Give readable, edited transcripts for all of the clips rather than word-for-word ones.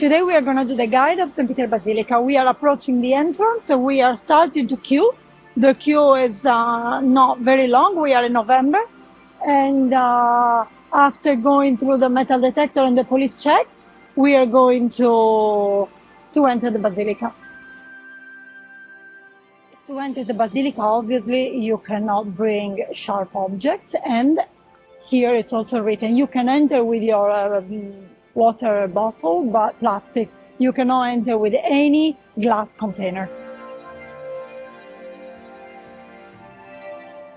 Today we are going to do the guide of St. Peter Basilica. We are approaching the entrance. We are starting to queue. The queue is not very long. We are in November. And after going through the metal detector and the police checks, we are going to enter the Basilica. To enter the Basilica, obviously, you cannot bring sharp objects. And here it's also written, you can enter with your water bottle, but plastic. You cannot enter with any glass container.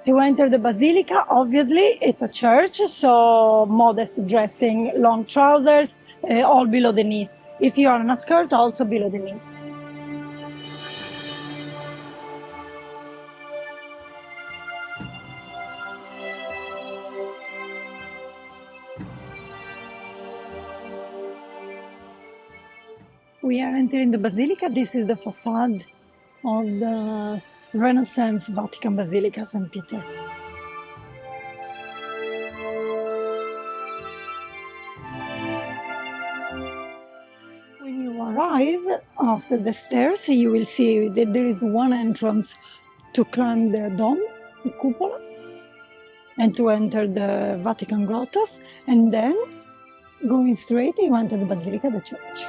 To enter the Basilica, obviously, it's a church, so modest dressing, long trousers, all below the knees. If you are in a skirt, also below the knees. We are entering the Basilica. This is the facade of the Renaissance Vatican Basilica, St. Peter. When you arrive after the stairs, you will see that there is one entrance to climb the dome, the cupola, and to enter the Vatican grottos, and then going straight, you enter the Basilica, the church.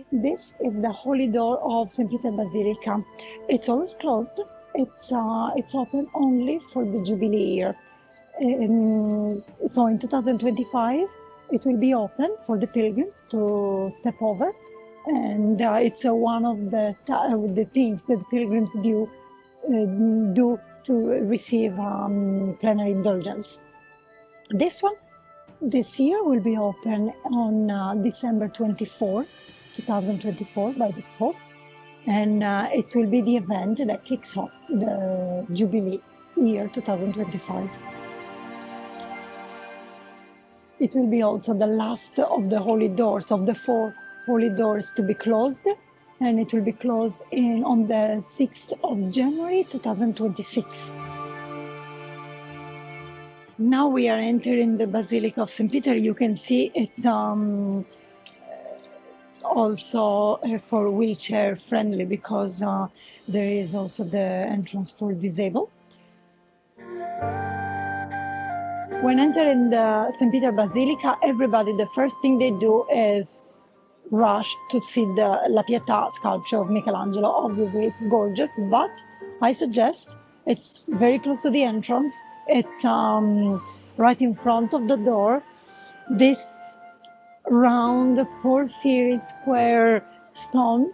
This is the holy door of St. Peter Basilica. It's always closed. It's open only for the Jubilee year. So in 2025, it will be open for the pilgrims to step over. And it's one of the things that pilgrims do to receive plenary indulgence. This year will be open on December 24th. 2024 by the Pope, and it will be the event that kicks off the Jubilee year 2025. It will be also the last of the holy doors, of the 4 holy doors to be closed, and it will be closed on the 6th of January 2026. Now we are entering the Basilica of St. Peter. You can see it's also for wheelchair friendly, because there is also the entrance for disabled. When entering the St. Peter Basilica, everybody, the first thing they do is rush to see the La Pietà sculpture of Michelangelo. Obviously it's gorgeous, but I suggest it's very close to the entrance. It's right in front of the door. This round porphyry square stone,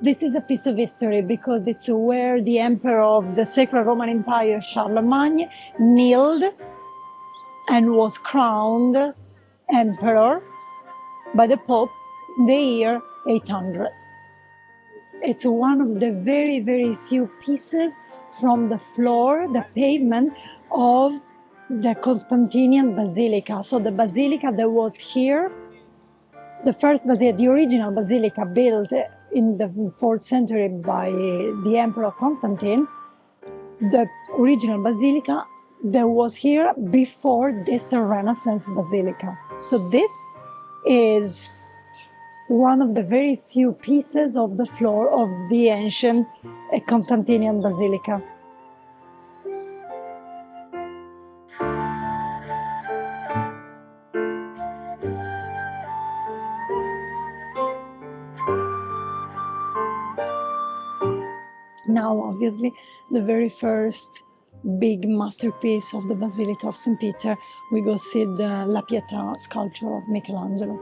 this is a piece of history, because it's where the emperor of the Sacred Roman Empire, Charlemagne, kneeled and was crowned emperor by the Pope in the year 800. It's one of the very, very few pieces from the floor, the pavement of the Constantinian Basilica. So the Basilica that was here, the first Basilica, the original Basilica built in the 4th century by the Emperor Constantine, the original Basilica that was here before this Renaissance Basilica. So this is one of the very few pieces of the floor of the ancient Constantinian Basilica. Now, obviously, the very first big masterpiece of the Basilica of St. Peter, we go see the La Pietà sculpture of Michelangelo.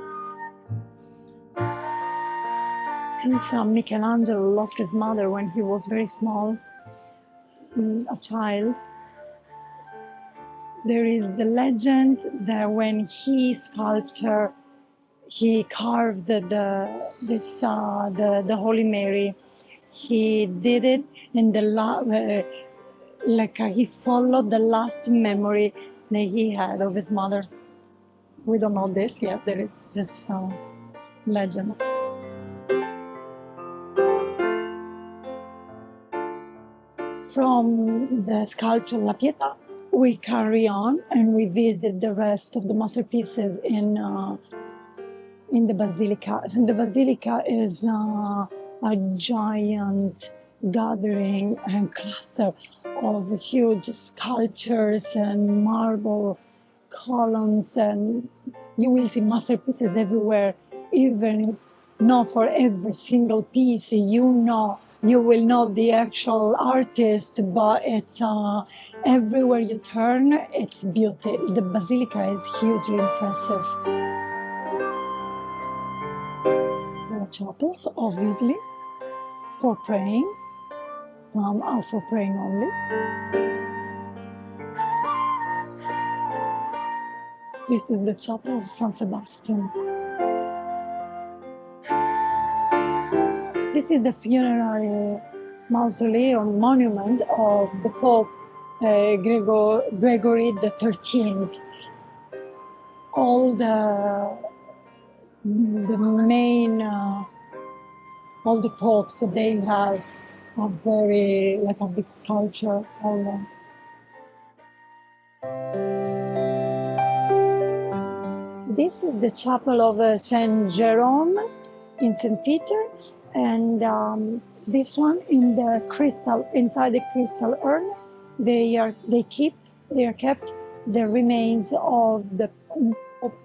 Since Michelangelo lost his mother when he was very small, a child, there is the legend that when he sculpted her, he carved the Holy Mary. He did it in he followed the last memory that he had of his mother. We don't know this yet. There is this legend. From the sculpture La Pietà, we carry on and we visit the rest of the masterpieces in the Basilica. And the Basilica is a giant gathering and cluster of huge sculptures and marble columns, and you will see masterpieces everywhere, even if not for every single piece you will know the actual artist, but it's everywhere you turn, it's beauty. The Basilica is hugely impressive. There are chapels, obviously, for praying. Some are for praying only. This is the chapel of San Sebastian. This is the funerary mausoleum monument of the Pope Gregory the 13th. All the main, all the popes, they have a very, like a big sculpture for them. This is the chapel of Saint Jerome in St. Peter, and this one in the crystal, inside the crystal urn, they are kept the remains of the Pope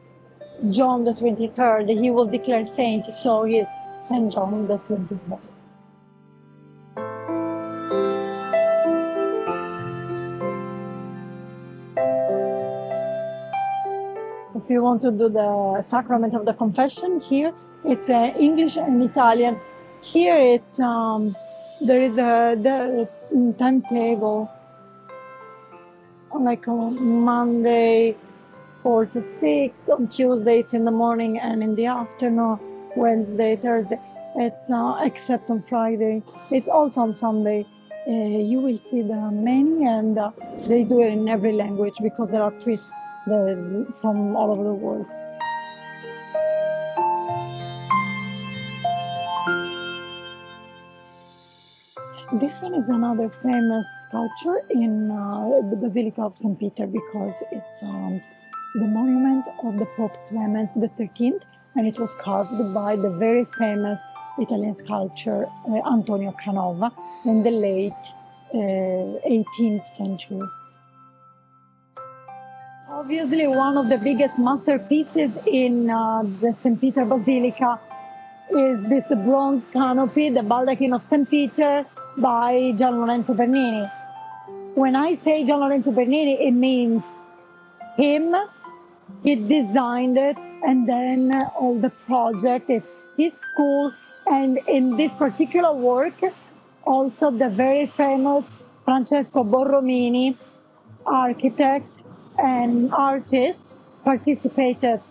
John the 23rd. He was declared saint, so he is Saint John the 23rd. If you want to do the sacrament of the confession, here it's English and Italian. Here it's there is the timetable, like on Monday 4 to 6, on Tuesday it's in the morning and in the afternoon, Wednesday, Thursday. It's except on Friday. It's also on Sunday. You will see there are many, and they do it in every language because there are priests from all over the world. This one is another famous sculpture in the Basilica of St. Peter because it's the monument of the Pope Clement XIII, and it was carved by the very famous Italian sculptor Antonio Canova in the late 18th century. Obviously, one of the biggest masterpieces in the St. Peter Basilica is this bronze canopy, the Baldachin of St. Peter, by Gian Lorenzo Bernini. When I say Gian Lorenzo Bernini, it means him. He designed it, and then all the project, it's his school, and in this particular work, also the very famous Francesco Borromini, architect and artist, participated.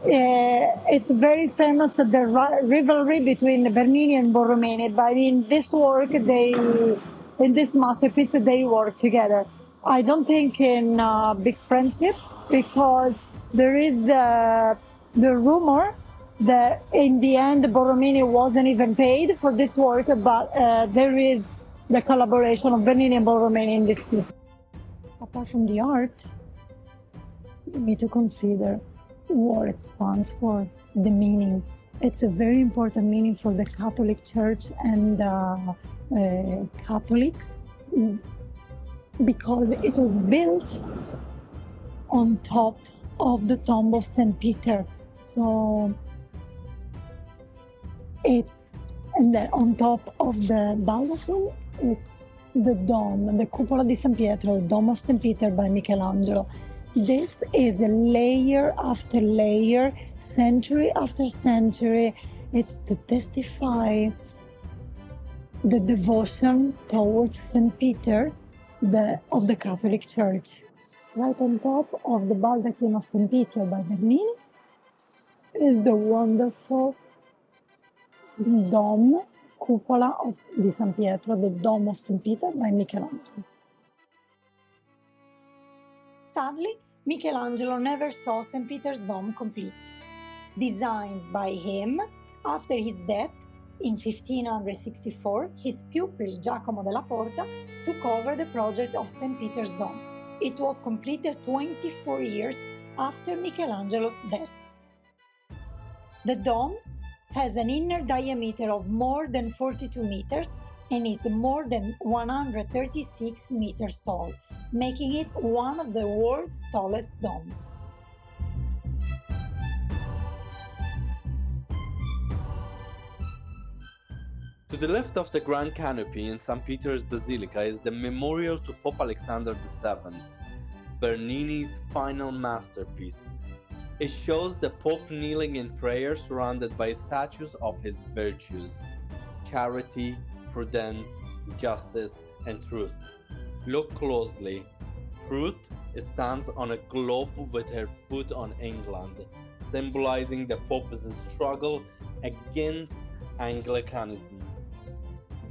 It's very famous, the rivalry between Bernini and Borromini, but in this work, in this masterpiece, they work together. I don't think in big friendship, because there is the rumor that in the end Borromini wasn't even paid for this work, but there is the collaboration of Bernini and Borromini in this piece. Apart from the art, you need to consider what it stands for, the meaning. It's a very important meaning for the Catholic Church and Catholics, because it was built on top of the tomb of St. Peter. So and then on top of the baldachin, it's the dome, the cupola di San Pietro, the dome of St. Peter by Michelangelo. This is layer after layer, century after century. It's to testify the devotion towards St. Peter of the Catholic Church. Right on top of the Baldachin of St. Peter by Bernini is the wonderful dome, cupola di San Pietro, the dome of St. Peter by Michelangelo. Sadly, Michelangelo never saw St. Peter's dome complete. Designed by him after his death in 1564, his pupil Giacomo della Porta took over the project of St. Peter's dome. It was completed 24 years after Michelangelo's death. The dome has an inner diameter of more than 42 meters and is more than 136 meters tall, making it one of the world's tallest domes. To the left of the Grand Canopy in St. Peter's Basilica is the memorial to Pope Alexander VII, Bernini's final masterpiece. It shows the Pope kneeling in prayer surrounded by statues of his virtues: charity, prudence, justice, and truth. Look closely. Truth stands on a globe with her foot on England, symbolizing the Pope's struggle against Anglicanism.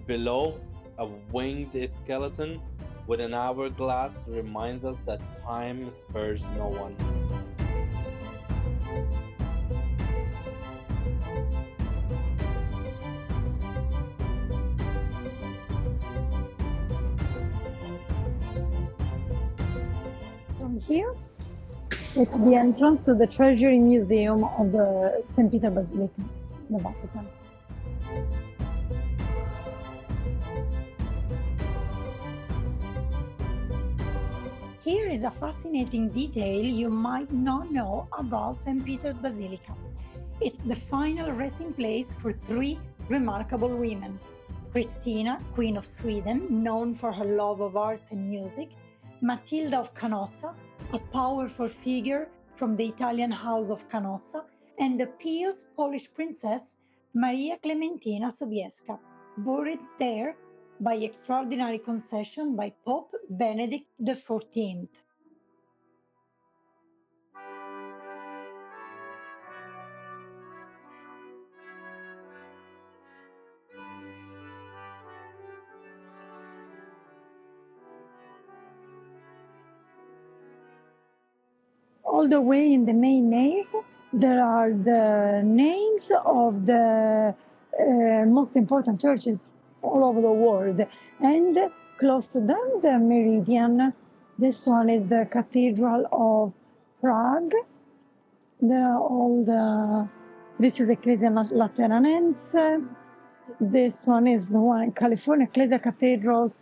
Below, a winged skeleton with an hourglass reminds us that time spares no one. From here, it's the entrance to the Treasury Museum of the St. Peter Basilica, the Vatican. Here is a fascinating detail you might not know about St. Peter's Basilica. It's the final resting place for three remarkable women: Christina, Queen of Sweden, known for her love of arts and music; Matilda of Canossa, a powerful figure from the Italian house of Canossa; and the pious Polish princess Maria Clementina Sobieska, buried there by extraordinary concession by Pope Benedict XIV. All the way in the main nave, there are the names of the most important churches all over the world, and close to them, the meridian. This one is the Cathedral of Prague. This is Ecclesia Lateranense. This one is the one in California, Ecclesia Cathedrals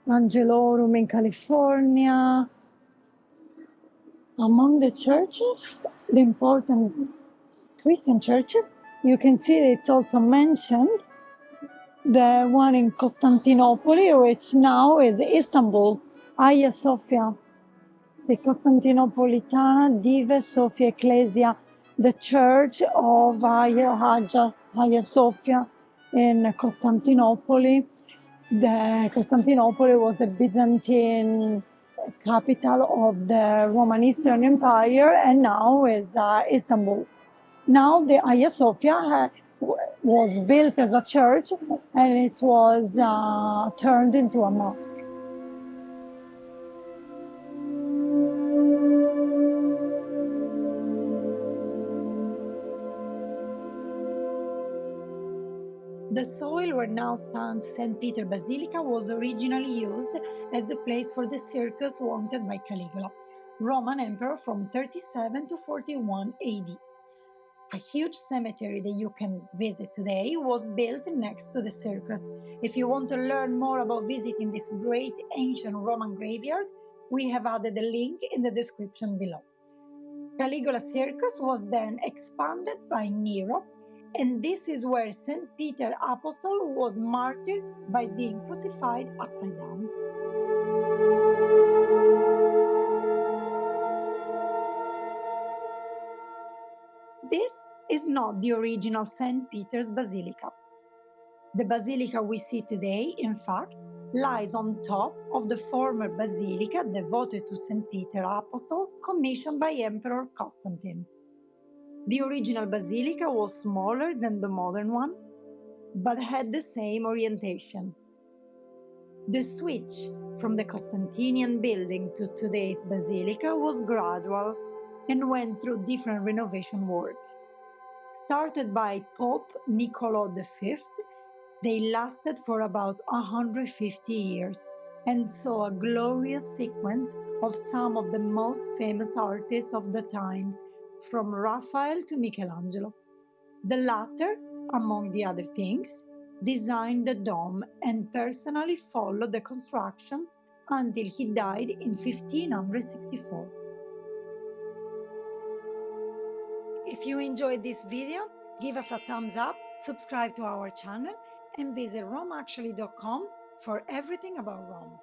Angelorum in California. Among the churches, the important Christian churches, you can see that it's also mentioned the one in Constantinople, which now is Istanbul, Hagia Sophia, the Costantinopolitana Dive Sophia Ecclesia, the church of Hagia Sophia in Constantinople. Constantinople was the Byzantine capital of the Roman Eastern Empire, and now is Istanbul. Now the Hagia Sophia was built as a church, and it was turned into a mosque. The soil where now stands St. Peter Basilica was originally used as the place for the circus wanted by Caligula, Roman emperor from 37 to 41 AD. A huge cemetery that you can visit today was built next to the circus. If you want to learn more about visiting this great ancient Roman graveyard, we have added a link in the description below. Caligula's circus was then expanded by Nero, and this is where St. Peter Apostle was martyred by being crucified upside down. This is not the original St. Peter's Basilica. The basilica we see today, in fact, lies on top of the former basilica devoted to St. Peter Apostle, commissioned by Emperor Constantine. The original basilica was smaller than the modern one, but had the same orientation. The switch from the Constantinian building to today's basilica was gradual and went through different renovation works. Started by Pope Niccolo V, they lasted for about 150 years and saw a glorious sequence of some of the most famous artists of the time, from Raphael to Michelangelo. The latter, among the other things, designed the dome and personally followed the construction until he died in 1564. If you enjoyed this video, give us a thumbs up, subscribe to our channel, and visit RomeActually.com for everything about Rome.